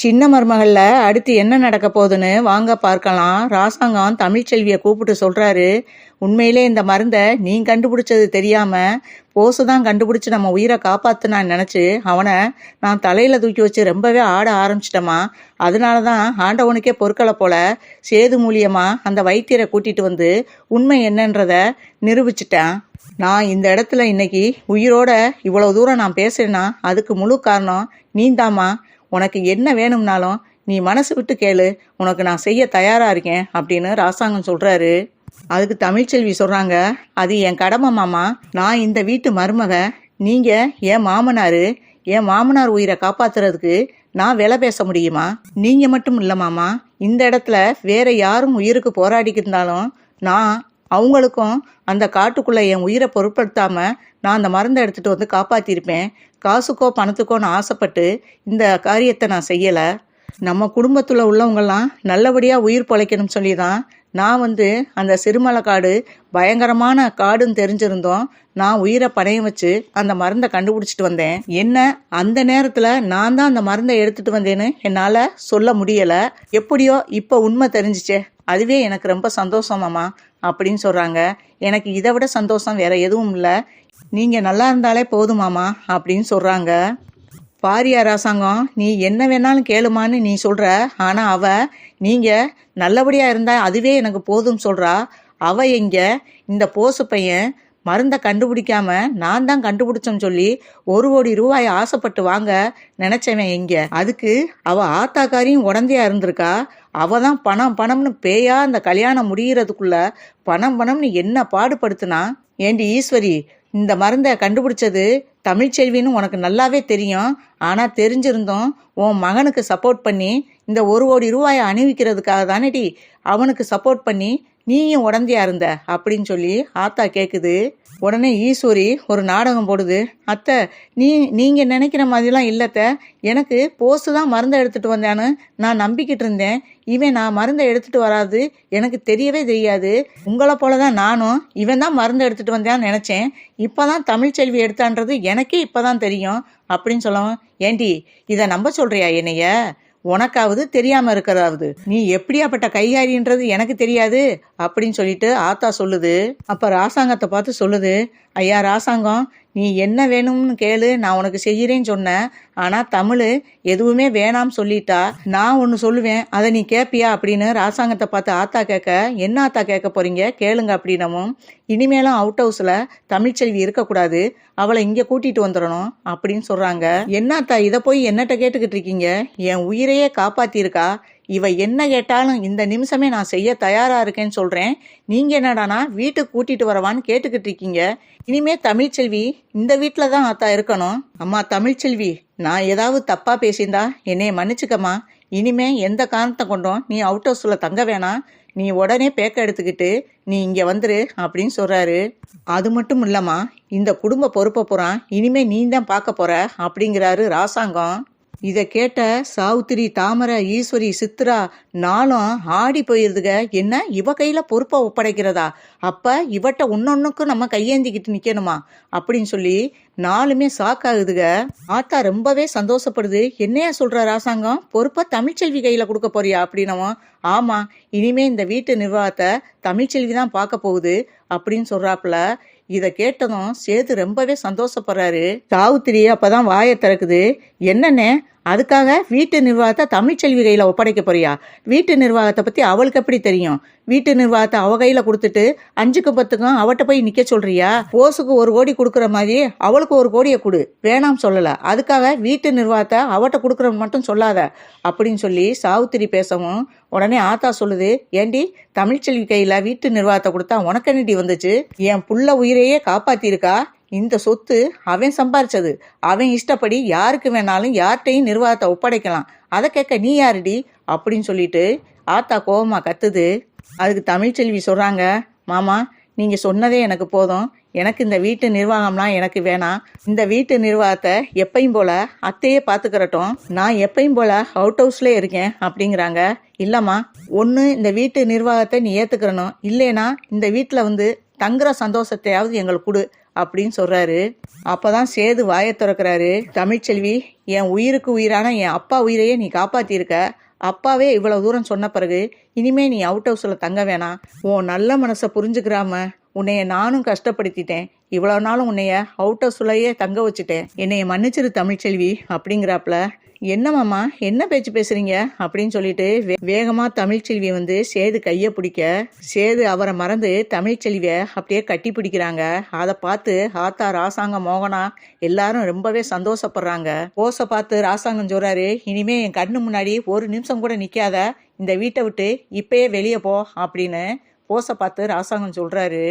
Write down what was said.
சின்ன மருமகள்ல அடுத்து என்ன நடக்க போகுதுன்னு வாங்க பார்க்கலாம். ராசாங்கம் தமிழ்ச்செல்வியை கூப்பிட்டு சொல்றாரு, உண்மையிலே இந்த மருந்தை நீ கண்டுபிடிச்சது தெரியாம போசுதான் கண்டுபிடிச்சு நம்ம உயிரை காப்பாத்துனான்னு நினைச்சு அவனை நான் தலையில தூக்கி வச்சு ரொம்பவே ஆட ஆரம்பிச்சிட்டமா. அதனாலதான் ஆண்டவனுக்கே பொறுக்கலை போல சேது மூலியமா அந்த வைத்தியரை கூட்டிட்டு வந்து உண்மை என்னன்றத நிரூபிச்சிட்டேன். நான் இந்த இடத்துல இன்னைக்கு உயிரோட இவ்வளவு தூரம் நான் பேசுறேன்னா அதுக்கு முழு காரணம் நீந்தாமா. உனக்கு என்ன வேணும்னாலும் நீ மனசு விட்டு கேளு, உனக்கு நான் செய்ய தயாரா இருக்கேன் அப்படின்னு ராசாங்கம் சொல்றாரு. அதுக்கு தமிழ்ச்செல்வி சொல்றாங்க, அது என் கடமை மாமா. நான் இந்த வீட்டு மருமக, நீங்க என் மாமனாரு. என் மாமனார் உயிரை காப்பாத்துறதுக்கு நான் விலை பேச முடியுமா? நீங்க மட்டும் இல்ல மாமா, இந்த இடத்துல வேற யாரும் உயிருக்கு போராடிக்கிட்டு இருந்தாலும் நான் அவங்களுக்கும் அந்த காட்டுக்குள்ள என் உயிரை பொருட்படுத்தாம நான் அந்த மருந்தை எடுத்துட்டு வந்து காப்பாத்திருப்பேன். காசுக்கோ பணத்துக்கோன்னு ஆசைப்பட்டு இந்த காரியத்தை நான் செய்யல. நம்ம குடும்பத்துல உள்ளவங்கெல்லாம் நல்லபடியா உயிர் பொழைக்கணும்னு சொல்லிதான் நான் வந்து அந்த சிறுமலை காடு பயங்கரமான காடுன்னு தெரிஞ்சிருந்தோம் நான் உயிரை பணையம் வச்சு அந்த மருந்தை கண்டுபிடிச்சிட்டு வந்தேன். என்ன அந்த நேரத்துல நான் தான் அந்த மருந்தை எடுத்துட்டு வந்தேன்னு என்னால சொல்ல முடியல. எப்படியோ இப்ப உண்மை தெரிஞ்சிச்சே, அதுவே எனக்கு ரொம்ப சந்தோஷமாமா அப்படின்னு சொல்றாங்க. எனக்கு இதை விட சந்தோஷம் வேற எதுவும் இல்லை, நீங்க நல்லா இருந்தாலே போதுமாமா அப்படின்னு சொல்றாங்க. பாரியா ராசாங்கம், நீ என்ன வேணாலும் கேளுமான்னு நீ சொல்ற, ஆனா அவ நீங்க நல்லபடியா இருந்தா அதுவே எனக்கு போதும் சொல்றா. அவ எங்க இந்த போசு பையன் மருந்தை கண்டுபிடிக்காம நான் தான் கண்டுபிடிச்சோன்னு சொல்லி 1 கோடி ரூபாய் ஆசைப்பட்டு வாங்க நினைச்சவன் எங்க? அதுக்கு அவ ஆத்தாக்காரியும் உடந்தையா இருந்திருக்கா. அவ தான் பணம் பணம்னு பேயா அந்த கல்யாணம் முடிகிறதுக்குள்ள பணம்னு என்ன பாடுபடுத்துனா. ஏண்டி ஈஸ்வரி, இந்த மருந்தை கண்டுபிடிச்சது தமிழ்ச்செல்வின்னு உனக்கு நல்லாவே தெரியும். ஆனா தெரிஞ்சிருந்தோம் உன் மகனுக்கு சப்போர்ட் பண்ணி இந்த 1 கோடி ரூபாயை அணிவிக்கிறதுக்காக தானேடி அவனுக்கு சப்போர்ட் பண்ணி நீயும் உடந்தையா இருந்த அப்படின்னு சொல்லி ஆத்தா கேக்குது. உடனே ஈஸ்வரி ஒரு நாடகம் போடுது. அத்தை, நீங்க நினைக்கிற மாதிரிலாம் இல்லத்த, எனக்கு போசு தான் மருந்தை எடுத்துட்டு வந்தான்னு நான் நம்பிக்கிட்டு இருந்தேன். இவன் நான் மருந்தை எடுத்துட்டு வராது எனக்கு தெரியவே தெரியாது. உங்களை போலதான் நானும் இவன் தான் மருந்தை எடுத்துட்டு வந்தான்னு நினைச்சேன். இப்பதான் தமிழ்ச்செல்வி எடுத்தான்றது எனக்கே இப்பதான் தெரியும் அப்படின்னு சொல்லவும், ஏண்டி இதை நம்ப சொல்றியா என்னைய? உனக்காவது தெரியாம இருக்கிறதாவது, நீ எப்படியாப்பட்ட கைகாரின்றது எனக்கு தெரியாது அப்படின்னு சொல்லிட்டு ஆத்தா சொல்லுது. அப்ப ராசாங்கத்தை பார்த்து சொல்லுது, ஐயா ராசாங்கம், நீ என்ன வேணும்னு கேளு, நான் உனக்கு செய்யறேன்னு சொன்னேன். ஆனா தமிழ் எதுவுமே வேணாம்னு சொல்லிட்டா. நான் ஒன்னு சொல்லுவேன், அதை நீ கேப்பியா அப்படின்னு ராசாங்கத்தை பார்த்து ஆத்தா கேட்க, என்ன ஆத்தா கேட்க போறீங்க கேளுங்க அப்படின்னமும், இனிமேலும் அவுட் ஹவுஸ்ல தமிழ்ச்செல்வி இருக்கக்கூடாது, அவளை இங்க கூட்டிட்டு வந்துடணும் அப்படின்னு சொல்றாங்க. என்னாத்தா இதை போய் என்னட்ட கேட்டுக்கிட்டு இருக்கீங்க? என் உயிரையே காப்பாத்திருக்கா. இவ என்ன கேட்டாலும் இந்த நிமிஷமே நான் செய்ய தயாரா இருக்கேன்னு சொல்றேன். நீங்க என்னடானா வீட்டுக்கு கூட்டிட்டு வரவான்னு கேட்டுக்கிட்டு இருக்கீங்க. இனிமே தமிழ்ச்செல்வி இந்த வீட்டுல தான் ஆத்தா இருக்கணும். அம்மா தமிழ்ச்செல்வி, நான் ஏதாவது தப்பா பேசியிருந்தா என்னைய மன்னிச்சுக்கம்மா. இனிமே எந்த காரணத்தை கொண்டும் நீ அவுட் ஹவுஸ்ல தங்க வேணாம். நீ உடனே பேக்க எடுத்துக்கிட்டு நீ இங்க வந்துரு அப்படின்னு சொல்றாரு. அது மட்டும் இல்லம்மா, இந்த குடும்ப பொறுப்பை போறான் இனிமே நீ தான் பார்க்க போற அப்படிங்கிறாரு ராசாங்கம். இதை கேட்ட சாவுத்திரி, தாமரை, ஈஸ்வரி, சித்ரா நாளும் ஆடி போயிருதுக. என்ன இவ கையில பொறுப்பை ஒப்படைக்கிறதா? அப்ப இவட்ட ஒன்னொன்னுக்கும் நம்ம கையேந்திக்கிட்டு நிக்கணுமா அப்படின்னு சொல்லி நாலுமே ஷாக் ஆகுதுக. ஆத்தா ரொம்பவே சந்தோஷப்படுது. என்னையா சொல்ற ராசாங்கம், பொறுப்பை தமிழ்ச்செல்வி கையில கொடுக்க போறியா அப்படின்னவும், ஆமா, இனிமே இந்த வீட்டு நிர்வாகத்தை தமிழ்ச்செல்வி தான் பார்க்க போகுது அப்படின்னு சொல்றாப்புல. இதை கேட்டதும் சேது ரொம்பவே சந்தோஷப்படுறாரு. சாவுத்திரி அப்பதான் வாயை திறக்குது. என்னன்னே, அதுக்காக வீட்டு நிர்வாகத்தை தமிழ்ச்செல்வி கையில ஒப்படைக்க போறியா? வீட்டு நிர்வாகத்தை பத்தி அவளுக்கு எப்படி தெரியும்? வீட்டு நிர்வாகத்தை அவ கையில கொடுத்துட்டு 5க்கு 10க்கும் அவட்ட போய் நிக்க சொல்றியா? போசுக்கு 1 கோடி கொடுக்குற மாதிரி அவளுக்கு 1 கோடியை கொடு, வேணாம் சொல்லல. அதுக்காக வீட்டு நிர்வாகத்தை அவட்ட கொடுக்குற மட்டும் சொல்லாத அப்படின்னு சொல்லி சாவுத்திரி பேசவும், உடனே ஆத்தா சொல்லுது, ஏண்டி தமிழ்ச்செல்வி கையில வீட்டு நிர்வாகத்தை கொடுத்தா உனக்கு என்னடி வந்துச்சு? என் புள்ள உயிரையே காப்பாத்திருக்கா. இந்த சொத்து அவன் சம்பாரிச்சது. அவன் இஷ்டப்படி யாருக்கு வேணாலும் யார்கிட்டையும் நிர்வாகத்தை ஒப்படைக்கலாம். அதை கேட்க நீ யாருடி அப்படின்னு சொல்லிட்டு ஆத்தா கோபமா கத்துது. அதுக்கு தமிழ்ச்செல்வி சொல்றாங்க, மாமா, நீங்க சொன்னதே எனக்கு போதும். எனக்கு இந்த வீட்டு நிர்வாகம்லாம் எனக்கு வேணாம். இந்த வீட்டு நிர்வாகத்தை எப்பயும் போல அத்தையே பாத்துக்கிறட்டும். நான் எப்பயும் போல அவுட் ஹவுஸ்ல இருக்கேன் அப்படிங்கிறாங்க. இல்லம்மா, ஒண்ணு இந்த வீட்டு நிர்வாகத்தை நீ ஏத்துக்கிறணும், இல்லைனா இந்த வீட்டுல வந்து தங்குற சந்தோஷத்தையாவது எங்களுக்கு கொடு அப்படின்னு சொல்றாரு. அப்பதான் சேது வாயை திறக்கிறாரு. தமிழ்ச்செல்வி, என் உயிருக்கு உயிரான என் அப்பா உயிரையே நீ காப்பாத்திருக்க. அப்பாவே இவ்வளவு தூரம் சொன்ன பிறகு இனிமே நீ அவுட் ஹவுஸ்ல தங்க வேணாம். உன் நல்ல மனசை புரிஞ்சுக்கிறாம உன்னைய நானும் கஷ்டப்படுத்திட்டேன். இவ்வளவு நாளும் உன்னைய அவுட் ஹவுஸ்லயே தங்க வச்சுட்டேன். என்னைய மன்னிச்சிரு தமிழ்ச்செல்வி அப்படிங்கிறாப்ல. என்ன மாமா, என்ன பேச்சு பேசுறீங்க அப்படின்னு சொல்லிட்டு வேகமா தமிழ்ச்செல்வி வந்து சேது கைய பிடிக்க, சேது அவரை மறந்து தமிழ்ச்செல்விய அப்படியே கட்டி பிடிக்கிறாங்க. அதை பார்த்து ஆத்தா, ராசாங்கம், மோகனா எல்லாரும் ரொம்பவே சந்தோஷப்படுறாங்க. போஸை பார்த்து ராசாங்கம் சொல்றாரு, இனிமே என் கண்ணு முன்னாடி ஒரு நிமிஷம் கூட நிக்காத, இந்த வீட்டை விட்டு இப்பயே வெளியே போ அப்படின்னு போஸை பார்த்து ராசாங்கம் சொல்றாரு.